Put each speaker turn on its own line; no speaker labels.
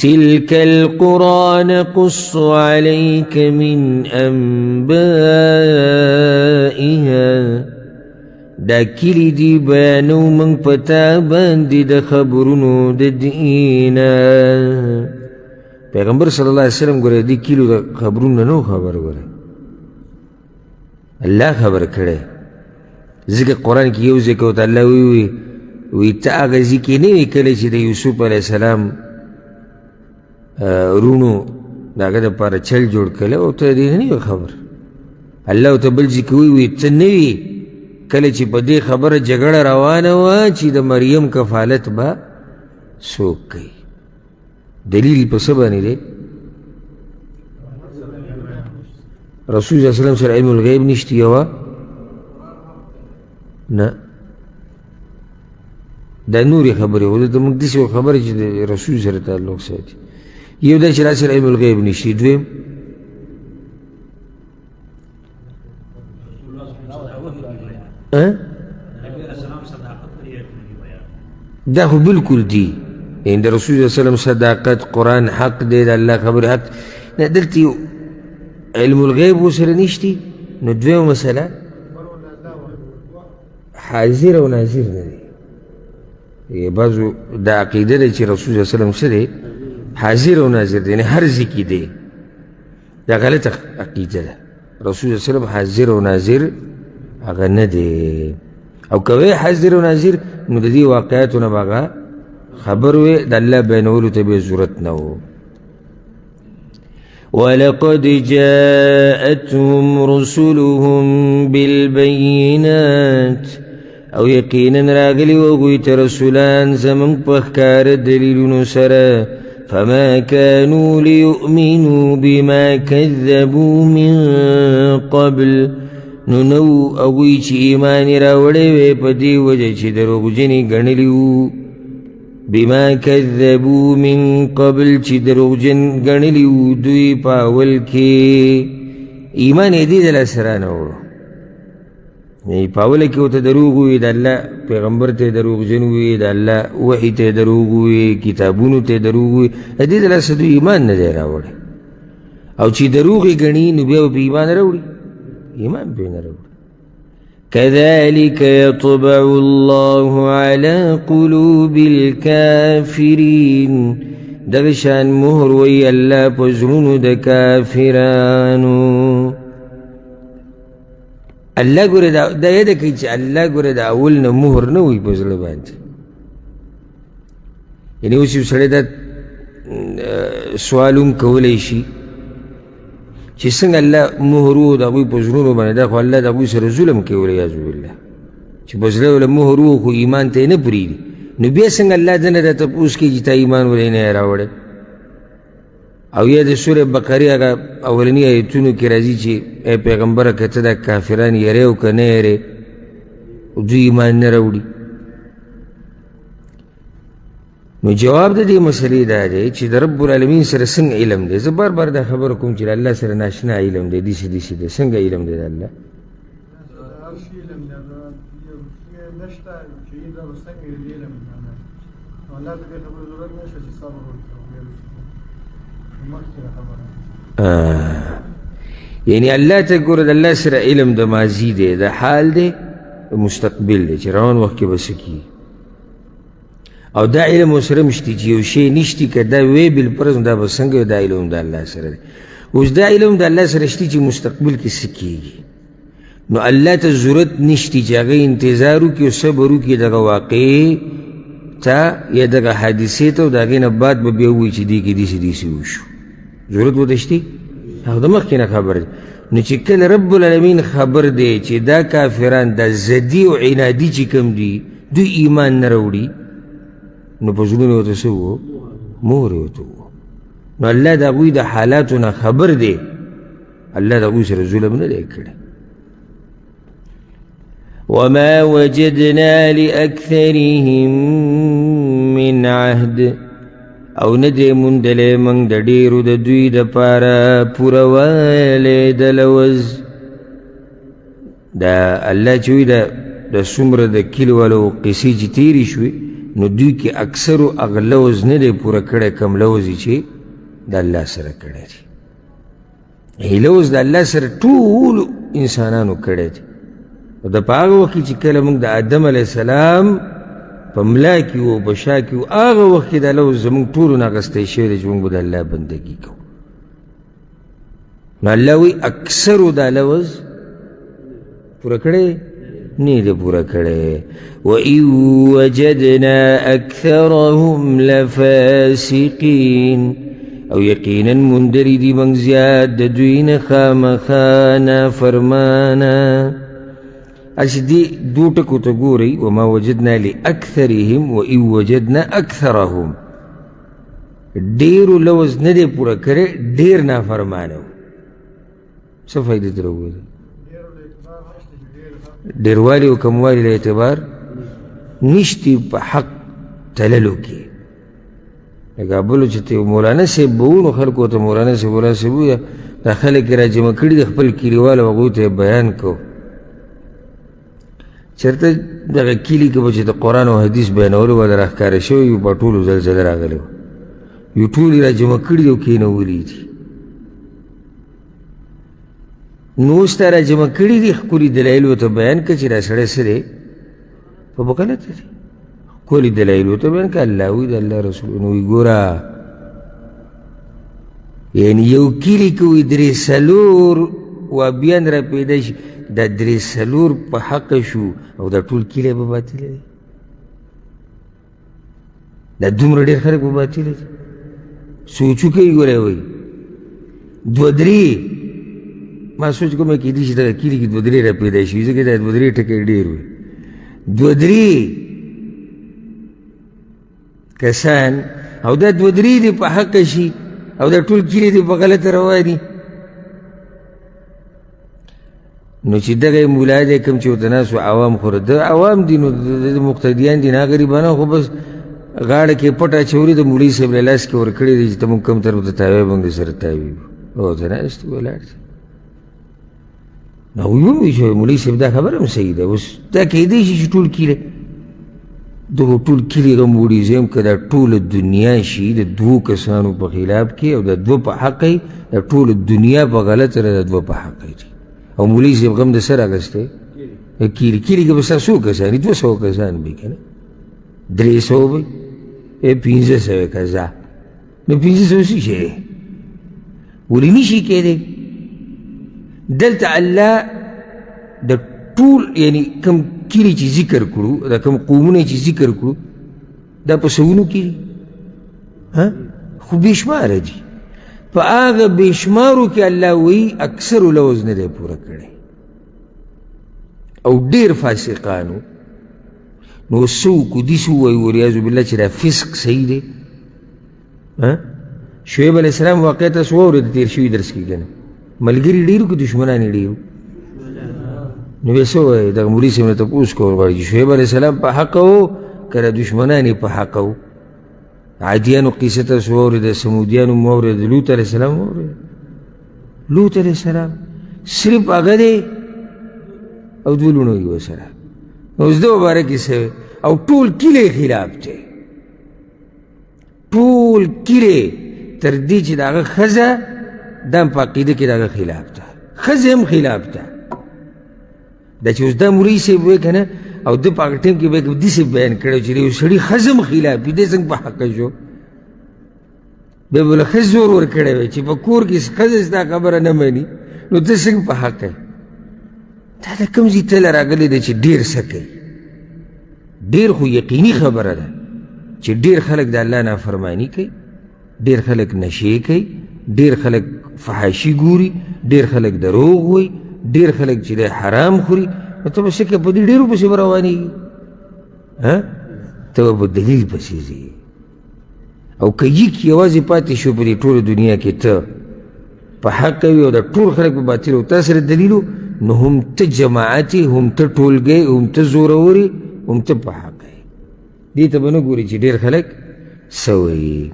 تلك القرى نقص عليك من أنبائها دا کلی دی بیانو من پتا باندی دا خبرونو دا دینا. پیغمبر صلی اللہ علیہ وسلم گوره دی کلو دا خبرونو نو خبر گوره اللہ خبر کرده. ذکر قرآن کی یو ذکر ہوتا اللہ وی تا آغا ذکر نیوی کلی چی دا یوسف علیہ السلام رونو دا آغا دا پارا چل جوڑ کلی او تا دینا نیو خبر. اللہ تا بل ذکر وی تا نیوی کلی چی پا دی خبر جگڑ روانا وا چی دا مریم کفالت با سوک کئی. دلیل پا سبانی دے رسول صلی اللہ علیہ وسلم سر علم الغیب نشتی یوا نا دا نوری خبری ہو دا مقدسی و خبری چی دا رسول سر تعلق ساتی یو دا چرا سر علم الغیب نشتی. دویم دا خو بالکل دی یعنی دا رسول صلی اللہ علیہ وسلم صداقت قرآن حق دے دا اللہ خبر حق دلتی علم الغیب و سر نشتی. نو دویم مسئلہ حاضر و ناظر ندی. یہ بعضو دا عقیده دے چی رسول صلی اللہ علیہ وسلم سر حاضر و ناظر دے یعنی ہر ذکی دے. دا غلط عقیده دا رسول صلی اللہ علیہ وسلم حاضر و ناظر اگر ندے. او کوئی حاضر و ناظر نو دا دی واقعاتو نباغا خبر وی دا اللہ بینولو تبی ضرورت نو. وَلَقَدْ جَاءَتْهُمْ رُسُلُهُمْ بِالْبَيِّنَاتِ او یقینا راغلی وغویت رسولان زمن پخکار دلیلون سرا فما كانوا ليؤمنوا بما كذبوا من قبل نو اغوی چی ایمانی راوڑے وی پدی وجہ چی دروغ جنی گنلیو بما كذبوا من قبل چی دروغ جن گنلیو دوی پاول کے ایمان ایدی دل سرانو یعنی پاول کے ہوتا دروغ ہوئی دا اللہ پیغمبر تے دروغ جن ہوئی دا اللہ وحی تے دروغ ہوئی کتابونو تے دروغ ہوئی ایدی دل سدو ایمان ندے راوڑے او چی دروغی گنی نبیو پی ایمان راوڑی ایمان بین روڑ. كذلك يطبع الله على قلوب الكافرين دغشان مهر وي الله پزرونو دا كافرانو. الله گره دا یده که چه الله گره دا اولنا مهر نوی پزر باند یعنی اسی سره دا سوالون کولیشی چی سنگ اللہ مہرو دا کوئی پزرونو بانے دا خو اللہ دا کوئی سر ظلم کے ولیازو باللہ چی پزرے والا مہرو خو ایمان تے نپری دی نو بیا سنگ اللہ دن دا تب اس کی جتا ایمان ولی نہیں راوڑے. او یا دا سور بقری اگا اولنی آیتونو کی رازی چی اے پیغمبر کتا دا کافران یریو کا نیرے دو ایمان نراوڑی. نو جواب دا دی مسئلے دا دے چی دا رب العالمین سر سنگ علم دے. زبار بار دا خبر کم چی اللہ سر ناشنا علم دے دیسی دے سنگ علم دے دا اللہ یعنی اللہ تا گورد اللہ سر علم دا ماضی دے دا حال دے مستقبل دے چی روان وقت کے بسکی او دا علم و سر مشتی چی او شی نشتی که دا وی بالپرز دا بسنگ دا علم دا اللہ سر دے. اس دا علم دا اللہ سر شتی چی مستقبل کی سکی گی نو اللہ تا ضرورت نشتی چی اگر انتظارو کی و صبرو کی دا واقعی تا یا دا حادثی تا و دا اگر نبات ببیوی چی دی کی دیسی وشو ضرورت و دشتی او دا مخی نا خبر دے. نو چی کل رب العالمین خبر دے چی دا کافران دا زدی و عنادی چی کم دی دو ایمان نروڑی نو پزلون ہوتا سو مور ہوتا نو اللہ دا قوی دا حالاتنا خبر دے اللہ دا قوی سر ظلم نہ دے کڑے. وما وجدنا لأكثرهم من عهد او ندے مندلے منگ دا دیرو دا دوی دا پارا پوروالے دا لوز دا اللہ چوی دا سمر دا کلو والو قسی چی تیری شوی نو دوی کې اکثرو هغه لوز نه دی پوره کړی کم لوز یې چې د الله سره کړی دی. لوز د الله سره ټولو انسانانو کړی دی. او د په هغه وخت کې چې کله موږ د آدم علیه السلام په ملا کې وو په شا کې وو هغه وخت کې دا لوز زموږ ټولو نه اخیستی شوی دی چې موږ به د الله بندګي کوو. نو الله وایي اکثرو دا لوز پوره کړی نه دی پوره کړی. وَإِن وَجَدْنَا أَكْثَرَهُمْ لَفَاسِقِينَ او یقینا مندری دی منگ زیاد د دوی نه خامخا نافرمانا. اسی دی دو ټکو ته ګورئ وما وجدنا لأکثرهم وإن وجدنا أکثرهم. ډیرو لوز نه دی پوره کړی ډیر نافرمانه و. څه فایده ترې وګورئ ډیروالي او کموالي له اعتبار نشتی په حق تللو کې. لکه بلو چې ته مولانا صاحب به و نو خلکو ته مولانا صاحب مولانا صاحب ووایه دا خلک یې راجمع کړي د خپل کلیوالو هغوی ته بیان کو. چېرته دغه کلي کې به چې د قرآن او حدیث بیانولو به راښکاره شوي وي په ټولو زلزله راغلی و یو ټول یې راجمع کړي دي او کېنولي دي. نو اوس تا راجمع کړي دي ښکلي دلایل ورته بیان کړه چې دا سړی څه دی په غلطه دی. ښکلي دلایل ورته بیان کړه الله وایي د الله رسول نو وایي ګوره یعنې یو کلي کې وایي درې څلور وابیان را پیدا شي دا درې څلور په حقه شو او دا ټول کلی به باطله دی. دا دومره ډېر خلک به باطله دي. سوچ وکړئ ګوره وایي دوه درې ما سوچ کوم کېدای شي دغه کلي کې دوه درې را پیدا شي ځکه دا دوه درې ټکی ډېر وي. دوه درې کسان او دا دوه درې دې په حقه شي او دا ټول کلي دې په غلطه رواني. نو چې دغه مولا دی کوم چې ورته ناست و عوام خو د عوام دي نو د مقتدیان دي نه غریبانه خو بس غاړه کې پټ اچولي د مولوي صاحب له لاس کې ورکړي دي چې ته مونږ کوم طرف ته تاوی باندې سره تاوي او ته ناست ولاړ شي. نو ویې چې مولوي صاحب دا خبره هم صحیح ده. اوس دا کېدای شي چې ټول کلي دغه ټول کلي غموډیزم که دا ټوله دنیا شي د دوو کسانو په خلاف کې او د دوه په حق یې د ټوله دنیا په غلطه د دوه په حق یې او مولوي صاحب غم د سر اخیستی کلي کلي کې به ستا څو کسان وي 200 کسان به که نه 300 به 1500 کسان نو 1500 څه شی دی ولې نشي کېدی. دلته الله د ټول یعنی کوم کلي چې ذکر کړو دا کوم قومونه چې ذکر کړو دا په سوونو کې دي خو بې شماره دي. په هغه بې شمارو کې الله وایي اکثرو لوز نه دی پوره کړی او ډېر فاسقانو. نو څه وکړو داسې ووایو والعیاذ بالله چې دا فسق صحیح دی. شعیب علیه السلام واقع تاسو واورېد تېر شوي درس کې که نه ملګري ډېرو که دشمنان یې ډېرو نو بیا څه وایي دغه مولوي صاحب نه تپوس کول غواړي چې شعیب علیه السلام په حقه و که د دشمنان یې په حقه و. عادیانو قصه تاسو واورېده سمودیانو مو واورېده لوط علیه السلام واورېده. لوط علیه السلام صرف هغه دی او دوه لوڼو یې ورسره نو اوس ده باره کې څه او ټول کلی خلاف دی. ټول کلی تر دې چې د هغه ښځه دا هم په عقیده کې د هغه خلاف ده ښځه هم خلاف ده. دا چې اوس دا مولوي صاحب وایي که نه او ده په هغه ټایم کې به یې داسې بیان کړی چې د یو سړي ښځه هم خلاف وي دی څنګه په حقه شو. بیا به له ښځې زور ورکړی وی چې په کور کې ښځه ستا خبره نه مني نو ته څنګه په حقه یې. دا د کوم ځای تله راغلی دی چې ډېر څه کوي ډېر خو یقیني خبره ده چې ډېر خلک د الله نافرماني کوي ډېر خلک نشې کوي ډېر خلک فحاشي ګوري ډېر خلک دروغ وایي ډېر خلک چې دی حرام خوري نو ته به څه کوې په دې ډېرو پسې به روانېږي ته به په دلیل پسې ځې او که یک یوازې پاتې شو په دې ټوله دنیا کې ته په حق کوي او د ټول خلک په باطل او تا سره دلیل نو هم ته جماعت هم ته ټولګی هم ته زورور هم ته په حق یې. دې ته به نه ګورې چې ډېر خلک څه وایي.